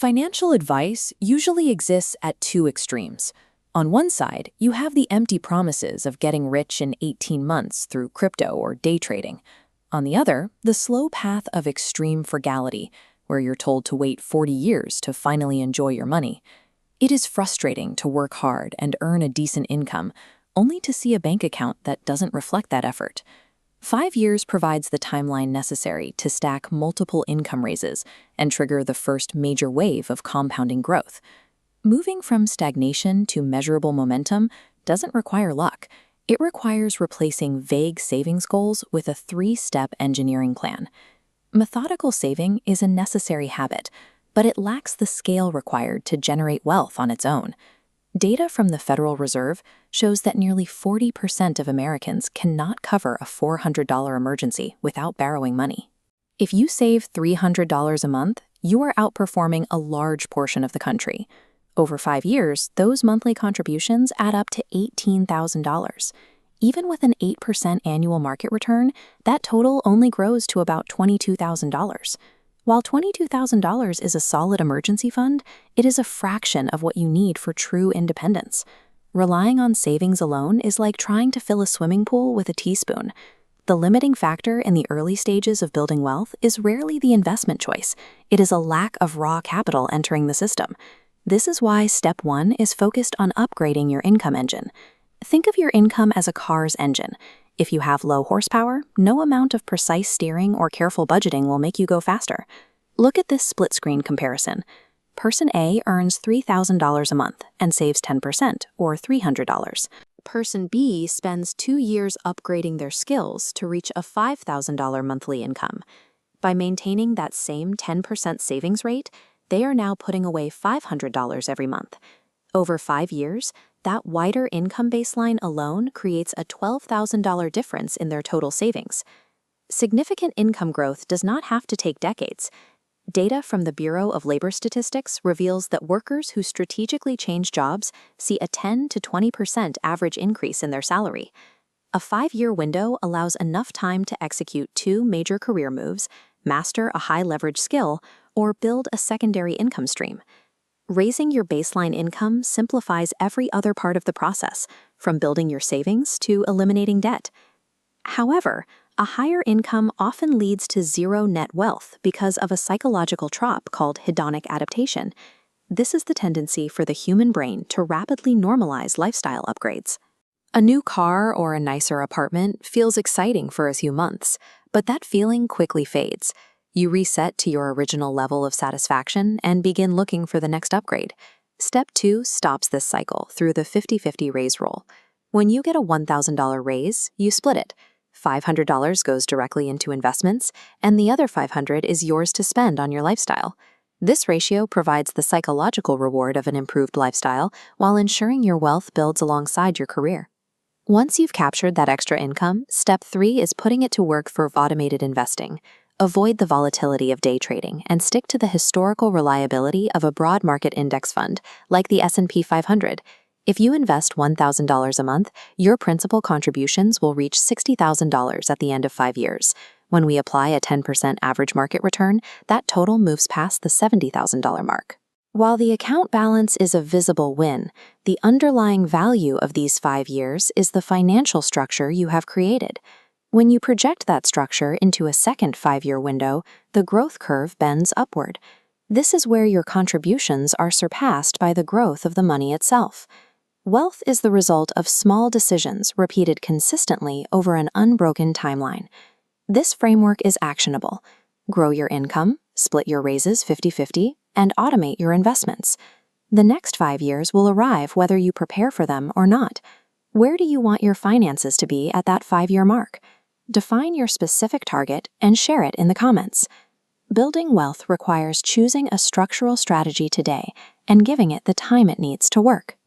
Financial advice usually exists at two extremes. On one side, you have the empty promises of getting rich in 18 months through crypto or day trading. On the other, the slow path of extreme frugality, where you're told to wait 40 years to finally enjoy your money. It is frustrating to work hard and earn a decent income, only to see a bank account that doesn't reflect that effort. 5 years provides the timeline necessary to stack multiple income raises and trigger the first major wave of compounding growth. Moving from stagnation to measurable momentum doesn't require luck. It requires replacing vague savings goals with a three-step engineering plan. Methodical saving is a necessary habit, but it lacks the scale required to generate wealth on its own. Data from the Federal Reserve shows that nearly 40% of Americans cannot cover a $400 emergency without borrowing money. If you save $300 a month, you are outperforming a large portion of the country. Over 5 years, those monthly contributions add up to $18,000. Even with an 8% annual market return, that total only grows to about $22,000. While $22,000 is a solid emergency fund, it is a fraction of what you need for true independence. Relying on savings alone is like trying to fill a swimming pool with a teaspoon. The limiting factor in the early stages of building wealth is rarely the investment choice. It is a lack of raw capital entering the system. This is why Step 1 is focused on upgrading your income engine. Think of your income as a car's engine. If you have low horsepower, no amount of precise steering or careful budgeting will make you go faster. Look at this split-screen comparison. Person A earns $3,000 a month and saves 10%, or $300. Person B spends 2 years upgrading their skills to reach a $5,000 monthly income. By maintaining that same 10% savings rate, they are now putting away $500 every month. Over 5 years, that wider income baseline alone creates a $12,000 difference in their total savings. Significant income growth does not have to take decades. Data from the Bureau of Labor Statistics reveals that workers who strategically change jobs see a 10 to 20% average increase in their salary. A 5-year window allows enough time to execute 2 major career moves, master a high-leverage skill, or build a secondary income stream. Raising your baseline income simplifies every other part of the process, from building your savings to eliminating debt. However, a higher income often leads to zero net wealth because of a psychological trap called hedonic adaptation. This is the tendency for the human brain to rapidly normalize lifestyle upgrades. A new car or a nicer apartment feels exciting for a few months, but that feeling quickly fades. You reset to your original level of satisfaction and begin looking for the next upgrade. Step 2 stops this cycle through the 50-50 raise rule. When you get a $1,000 raise, you split it. $500 goes directly into investments, and the other $500 is yours to spend on your lifestyle. This ratio provides the psychological reward of an improved lifestyle while ensuring your wealth builds alongside your career. Once you've captured that extra income, Step 3 is putting it to work for automated investing. Avoid the volatility of day trading and stick to the historical reliability of a broad market index fund, like the S&P 500. If you invest $1,000 a month, your principal contributions will reach $60,000 at the end of 5 years. When we apply a 10% average market return, that total moves past the $70,000 mark. While the account balance is a visible win, the underlying value of these 5 years is the financial structure you have created. When you project that structure into a second 5-year window, the growth curve bends upward. This is where your contributions are surpassed by the growth of the money itself. Wealth is the result of small decisions repeated consistently over an unbroken timeline. This framework is actionable. Grow your income, split your raises 50-50, and automate your investments. The next 5 years will arrive whether you prepare for them or not. Where do you want your finances to be at that 5-year mark? Define your specific target and share it in the comments. Building wealth requires choosing a structural strategy today and giving it the time it needs to work.